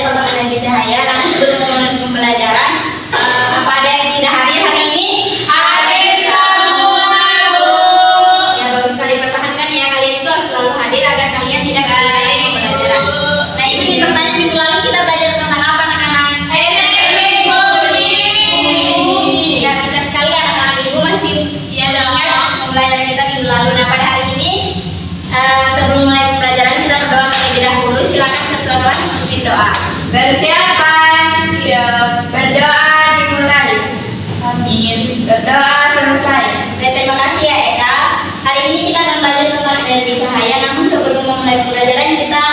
tentang energi cahaya. Namun sebelum memulai pembelajaran, apa ada yang tidak hadir hari ini? Hadir semua, Bu. Ya, bagus sekali, pertahankan ya, kalian itu harus selalu hadir agar kalian tidak ketinggalan pembelajaran. Nah, Ibu ingin bertanya, minggu lalu kita belajar tentang apa, anak-anak? Energi bumi. Ya, pintar sekali anak-anak. Ibu masih ingat pembelajaran kita minggu lalu. Nah, pada hari ini sebelum mulai pembelajaran kita berdoa terlebih dahulu. Silakan ketua kelas memimpin doa. Bersiapan, siap. Berdoa dimulai. Amin. Berdoa selesai. Oke, terima kasih ya Eka. Hari ini kita akan belajar tentang energi cahaya. Namun sebelum memulai pembelajaran kita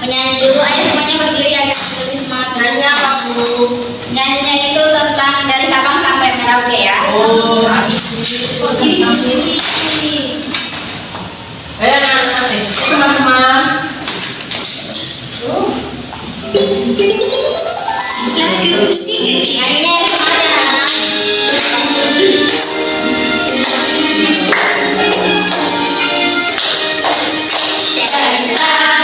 menyanyi dulu. Ayo semuanya berdiri agar lebih semangat. Nyanyi apa, Bu? Nyanyinya itu tentang dari Sabang sampai Merauke ya. Oh, ayo anak-anak nih, teman-teman. Nyanyinya yang semangat ya anak-anak. Dari Sabang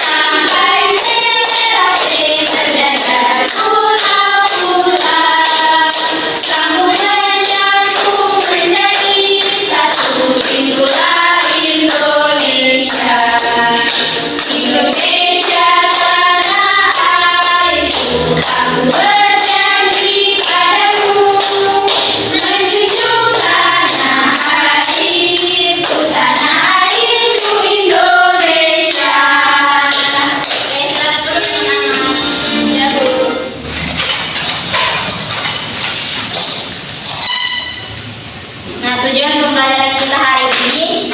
sampai Merauke terdapat pulau-pulau, sambung menyambung menjadi satu, itulah Indonesia. Indonesia tanah airku, aku berjanji padamu, menjunjung tanah airku Indonesia. Selamat dulu anak-anak. Ya, Bu. Nah, tujuan pembelajaran kita hari ini,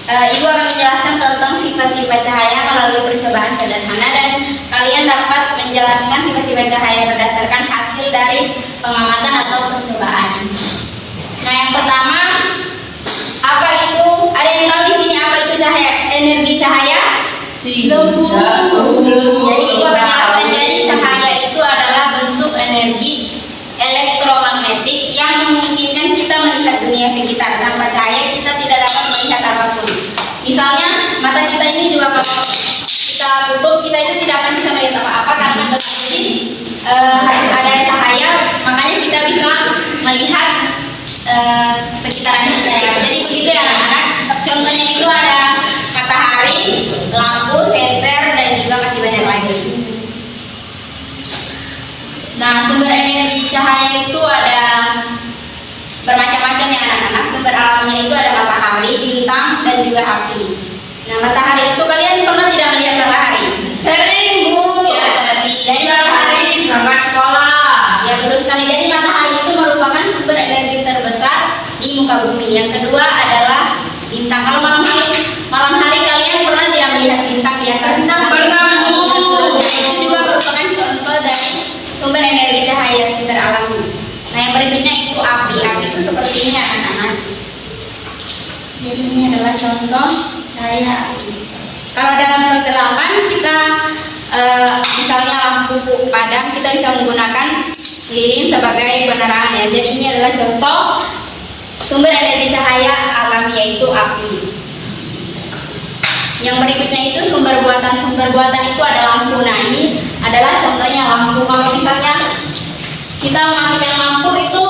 Ibu akan menjelaskan tentang sifat-sifat cahaya melalui percobaan sederhana, dan kalian dapat menjelaskan sifat-sifat cahaya berdasarkan hasil dari pengamatan atau percobaan. Nah, yang pertama, apa itu? Ada yang tahu di sini apa itu cahaya? Energi cahaya? Belum. Jadi Ibu akan jelaskan. Jadi cahaya itu adalah bentuk energi elektromagnetik yang memungkinkan kita melihat dunia sekitar. Tanpa cahaya kita tidak dapat melihat apapun. Misalnya mata kita ini juga kalau kita tutup, kita itu tidak akan bisa melihat apa-apa karena jadi harus ada cahaya, makanya kita bisa melihat sekitaran kita ya. Jadi begitu ya anak-anak. Contohnya itu ada matahari, lampu, senter, dan juga masih banyak lagi. Nah, sumber energi cahaya itu ada bermacam-macam ya anak-anak. Sumber alaminya itu ada matahari, bintang, dan juga api. Nah, matahari itu kalian pernah tidak melihat matahari? Sering, Bu. Ya, jadi matahari berangkat sekolah. Ya, betul sekali. Jadi matahari itu merupakan sumber energi terbesar di muka bumi. Yang kedua adalah bintang. Kalau malam hari kalian pernah tidak melihat bintang di atas? Pernah, Bu. Itu juga merupakan contoh dari sumber energi cahaya, sumber alami. Nah, yang berikutnya itu api. Api itu seperti ini anak-anak. Jadi ini adalah contoh cahaya api. Kalau dalam kegelapan kita misalnya lampu padam, kita bisa menggunakan lilin sebagai penerangan ya. Jadi ini adalah contoh sumber energi cahaya alami, yaitu api. Yang berikutnya itu sumber buatan. Sumber buatan itu ada lampu. Nah, ini adalah contohnya lampu. Kalau misalnya kita mematikan lampu itu,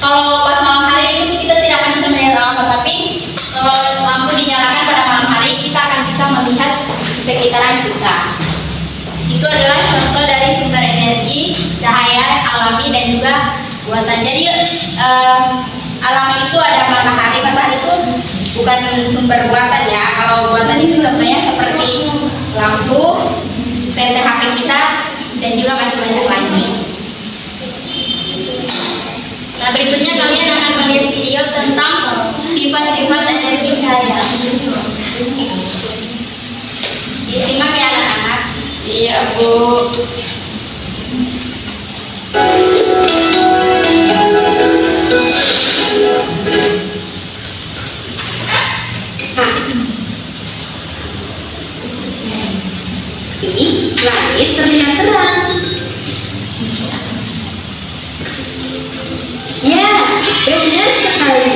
kalau pas malam hari itu kita tidak akan bisa melihat apa, tapi kalau lampu dinyalakan pada malam hari kita akan bisa melihat di sekitaran kita. Itu adalah contoh dari sumber energi cahaya alami dan juga buatan. Jadi alami itu ada matahari. Matahari itu bukan sumber buatan ya. Kalau buatan itu contohnya seperti lampu, senter HP kita, dan juga masih banyak lagi. Nah, berikutnya kalian akan melihat video tentang sifat-sifat energi cahaya. Disimak ya anak-anak. Iya, Bu. Ini langit terlihat terang. Ya, benar sekali.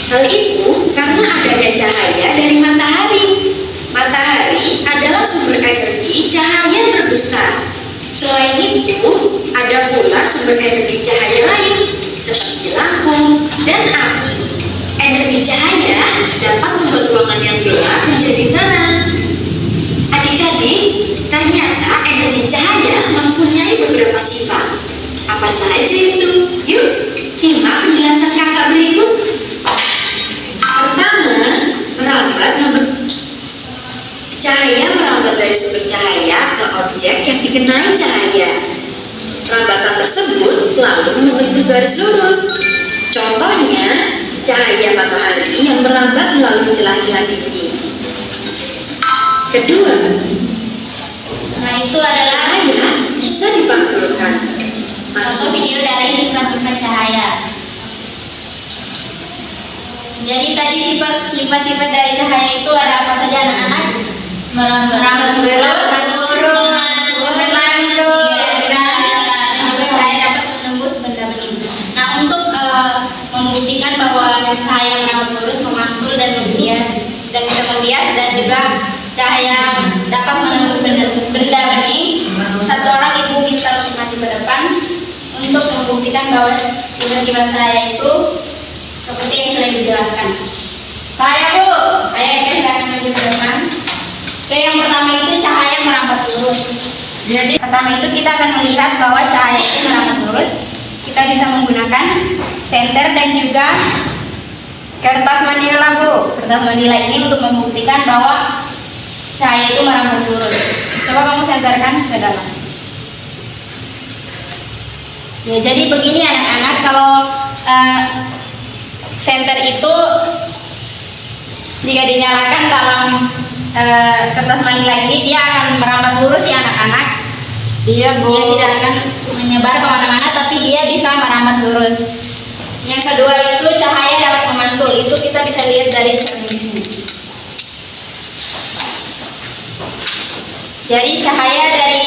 Hal itu karena adanya cahaya dari matahari. Matahari adalah sumber energi cahaya terbesar. Selain itu, ada pula sumber energi cahaya lain seperti lampu dan api. Energi cahaya dapat membuat ruangan yang gelap menjadi terang. Adik-adik, ternyata energi cahaya mempunyai beberapa sifat. Apa saja itu? Yuk, simak penjelasan kakak berikut. Pertama, merambat cahaya merambat dari sumber cahaya ke objek yang dikenai cahaya. Rambatan tersebut selalu membentuk garis lurus. Contohnya, cahaya matahari yang merambat melalui celah-celah ini. Kedua, Nah, itu adalah cahaya bisa dipantulkan. foto video dari sifat-sifat cahaya. Jadi tadi sifat-sifat dari cahaya itu ada apa saja anak-anak? Merambat lurus, dan juga cahaya dapat menembus benda bening. Nah, untuk membuktikan bahwa cahaya merambat lurus, memantul dan membias dan bisa membias dan juga cahaya dapat menembus benda bening, satu orang ibu minta untuk maju ke depan untuk membuktikan bahwa sifat-sifat cahaya itu seperti yang sudah dijelaskan. Saya Bu, ayo silakan maju ke depan. Oke, yang pertama itu cahaya merambat lurus. Jadi pertama itu kita akan melihat bahwa cahaya itu merambat lurus. Kita bisa menggunakan senter dan juga kertas manila Bu. Kertas manila ini untuk membuktikan bahwa cahaya itu merambat lurus. Coba kamu senterkan ke dalam. Ya, jadi begini anak-anak, kalau senter itu jika dinyalakan dalam kertas manila ini, dia akan merambat lurus ya anak-anak. Iya Bu. Dia tidak akan menyebar kemana-mana, tapi dia bisa merambat lurus. Yang kedua itu cahaya dapat memantul. Itu kita bisa lihat dari cermin di sini. Jadi cahaya dari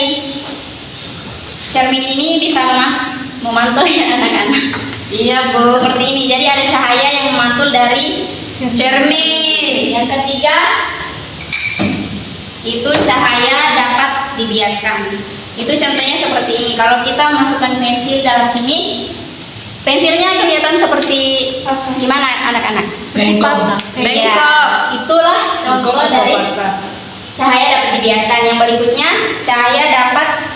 cermin ini bisa memantul ya anak-anak. Iya Bu. Seperti ini. Jadi ada cahaya yang memantul dari Cermin. Yang ketiga itu cahaya dapat dibiaskan. Itu contohnya seperti ini. Kalau kita masukkan pensil dalam sini, pensilnya kelihatan seperti gimana anak-anak? Seperti Bengkok. Bengkok. Itulah contoh dari cahaya dapat dibiaskan. Yang berikutnya cahaya dapat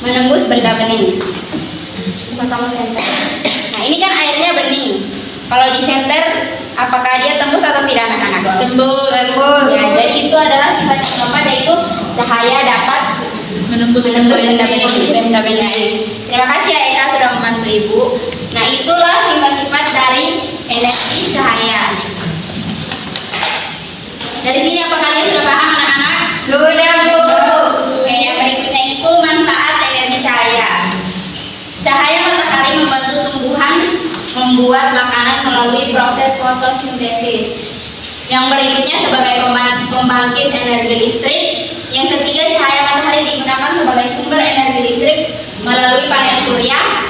menembus benda bening. Coba kamu senter. Nah, ini kan airnya bening. Kalau di senter, apakah dia tembus atau tidak anak-anak? Tembus. Ya, jadi itu adalah sifat yang keempat, yaitu cahaya dapat Menembus benda bening. Terima kasih ya Eka sudah membantu Ibu. Nah, itulah sifat-sifat dari energi cahaya. Dari sini apa kalian sudah paham anak-anak? Sudah Bu. Oke, yang berikutnya itu manfaat energi cahaya. Cahaya matahari membantu tumbuhan membuat makanan melalui proses fotosintesis. Yang berikutnya sebagai pembangkit energi listrik. Yang ketiga, cahaya matahari digunakan sebagai sumber energi listrik melalui panel surya.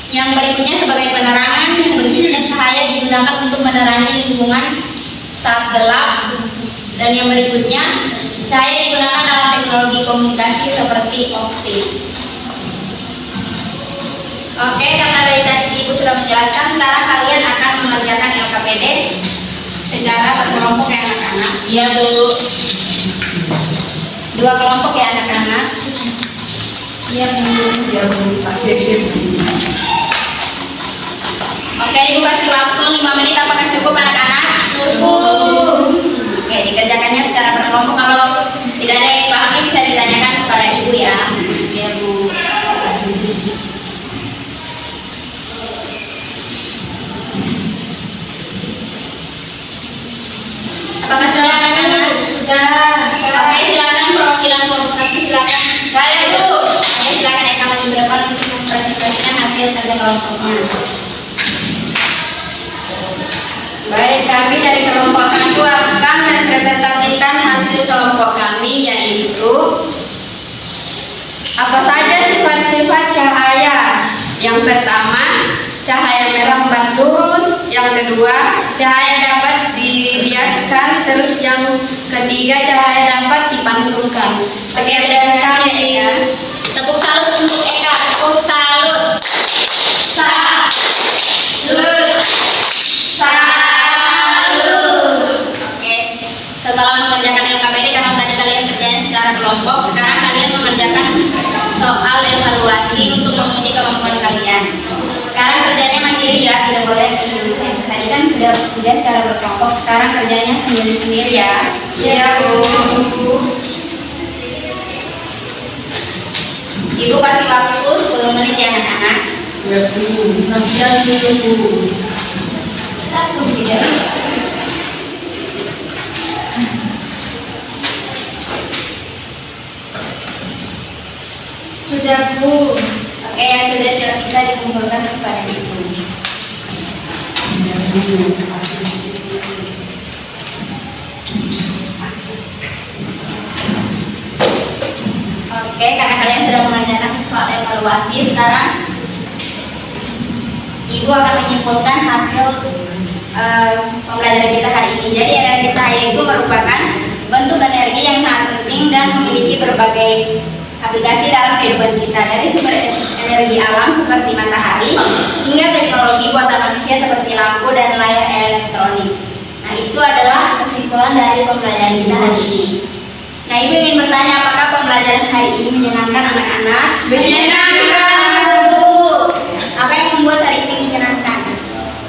Yang berikutnya sebagai penerangan. Yang berikutnya cahaya digunakan untuk menerangi lingkungan saat gelap. Dan yang berikutnya cahaya digunakan dalam teknologi komunikasi seperti optik. Oke, karena dari tadi Ibu sudah menjelaskan, sekarang kalian akan mengerjakan LKPD secara berkelompok ya anak-anak. Iya Bu. 2 kelompok ya anak-anak. Iya Bu. Iya Bu. Sip. Oke, Ibu kasih waktu 5 menit, apakah cukup anak-anak? Cukup. Oke, dikerjakannya secara berkelompok. Kalau tidak ada yang pahami bisa ditanyakan kepada Ibu ya. Iya Bu. Apakah sudah anak-anak? Sudah. Oke, silakan perwakilan kelompok 1, silakan. Saya Bu. Oke, silakan Eka maju ke depan untuk mempresentasikan hasil kerja kelompoknya. Baik, kami dari kelompok 1 akan mempresentasikan hasil kelompok kami, yaitu apa saja sifat-sifat cahaya. Yang pertama, cahaya merambat lurus. Yang kedua, cahaya dapat dibiaskan. Terus yang ketiga, cahaya dapat dipantulkan. Oke, terima kasih ya. sudah bekerja secara berkelompok, sekarang kerjanya sendiri-sendiri ya. Iya, Bu. Ibu kasih waktu 10 menit ya anak-anak. Ya Bu, kasihan dulu Bu. Satu tidak. Sudah, Bu. Oke, yang sudah siap bisa dikumpulkan kepada ibu. Ya Bu. Oke, karena kalian sudah mengerjakan soal evaluasi, sekarang ibu akan menyimpulkan hasil pembelajaran kita hari ini. Jadi energi cahaya itu merupakan bentuk energi yang sangat penting dan memiliki berbagai aplikasi dalam kehidupan kita, dari sumber energi alam seperti matahari hingga teknologi buatan manusia seperti lampu dan layar elektronik. Nah, itu adalah kesimpulan dari pembelajaran kita hari ini. Nah, ibu ingin bertanya, apakah pembelajaran hari ini menyenangkan anak-anak? Menyenangkan, Bu. Apa yang membuat hari ini menyenangkan?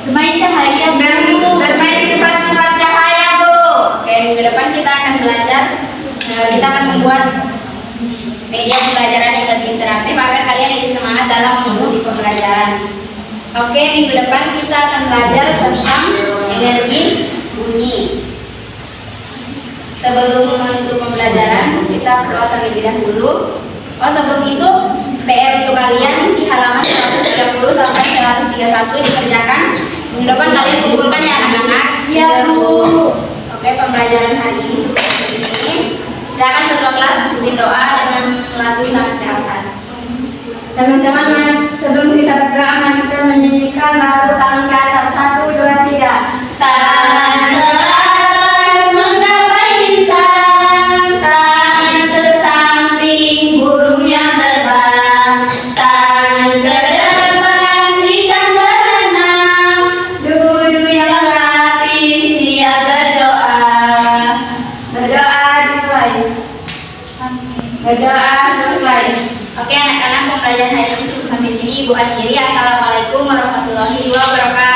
Bermain cahaya, bermain sifat-sifat cahaya, Bu. Oke, minggu depan kita akan belajar, kita akan membuat media pembelajaran yang lebih interaktif agar kalian lebih semangat dalam mengikuti pembelajaran. Oke, minggu depan kita akan belajar tentang energi bunyi. Sebelum masuk pembelajaran, kita berdoa terlebih dahulu. Oh, sebelum itu, PR untuk kalian di halaman 130 sampai 131 dikerjakan. Minggu depan kalian kumpulkan ya anak-anak. Iya, Bu. Oke, pembelajaran hari ini cukup di sini. Silakan ketua kelas bikin doa dengan lagu Tangan. Teman-teman, sebelum kita berdoa, mari kita menyanyikan lagu Tangan ke Atas. 1, 2, 3. Tangan ke atas menggapai bintang, tangan ke samping burung yang terbang, tangan ke depan ikan berenang, duduk yang rapi siap berdoa. Berdoa dimulai. Berdoa selesai. Oke anak-anak, pembelajaran hari ini cukup sampai sini. Ibu akhiri. Assalamualaikum warahmatullahi wabarakatuh.